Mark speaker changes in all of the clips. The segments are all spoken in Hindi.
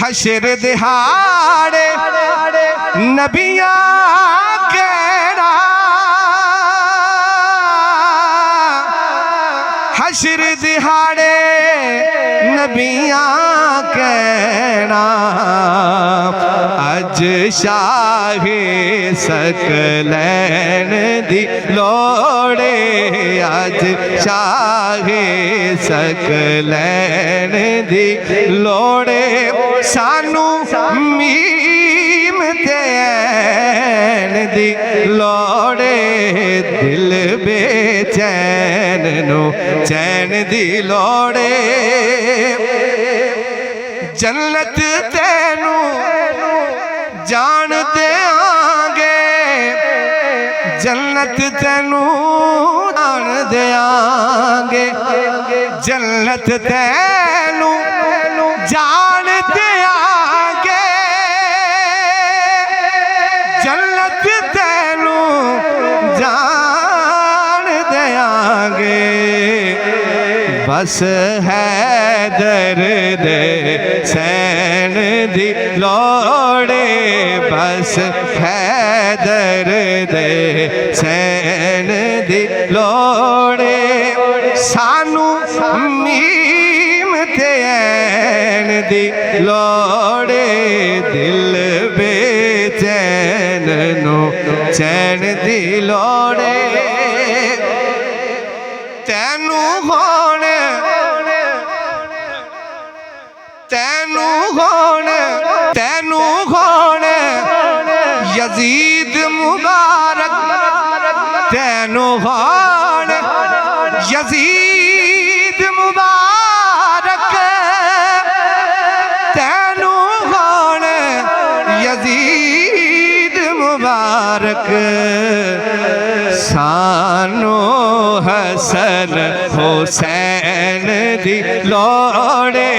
Speaker 1: हशर दिहाड़े नबियां केड़ा, हशर दिहाड़े नबियां केड़ा। अज शाहे सकलैन दी लोड़े, अज शाहे सकलैन दी लोड़े। सानू मीम ते ऐन दी लोड़े, दिल बेचैन नो चैन दी लोड़े। जन्नत तेनू जान देंगे, जन्नत तेनू जान देंगे, जन्नत तेनू जान देंगे, जन्नत तेनू जान देंगे। बस है दर्द सैन दी लोड़े, बस है दर्द सैन दी लोड़े। सानू मीम ते ऐन दी लोड़े, दिल बेचैन नो चैन दी लोड़े। तैनू होण, तैनू होण, तैनू होण यजीद मुबारक, तैनू होण यजीद मुबारक, तैनू होण यजीद मुबारक। सानू हसन हुसैन दी लोड़े,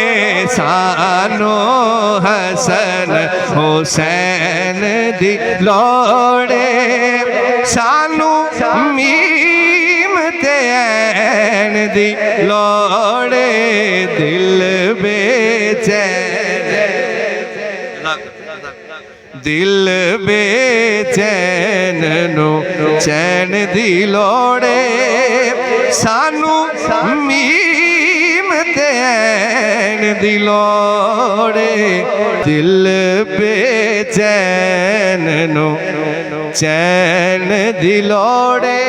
Speaker 1: सानू हसन हुसैन दी लोड़े। सानू मीम ते ऐन दी लोड़े, दिल बेचैन, दिल बेचैन नो चैन दी लोड़े। सानू मीम ते ऐन दी लोड़े, दिल बेचैन नो चैन दी लोड़े,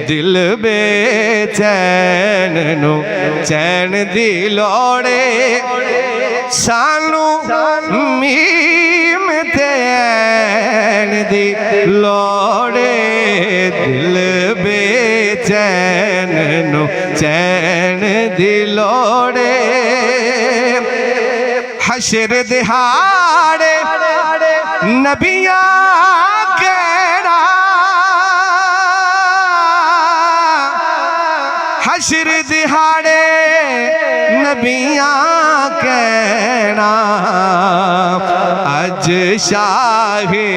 Speaker 1: दिल बेचैन नो चैन दी लोड़े। सानू मीम ते ऐन दी लोड़े, दिल बेचैन नो चैन दी लोड़े। हशर दिहाड़े नबियां केड़ा, हशर दिहाड़े नबियां केड़ा। अज शाहे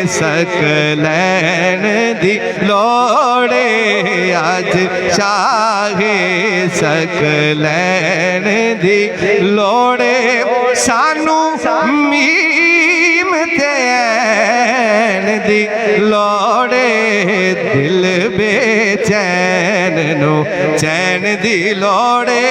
Speaker 1: सकलैन दी लोड़े, अज शाहे सकलैन दी लोड़े। सानू मीम ते ऐन दी लोड़े, दिल बेचैन नो चैन दी लोड़े।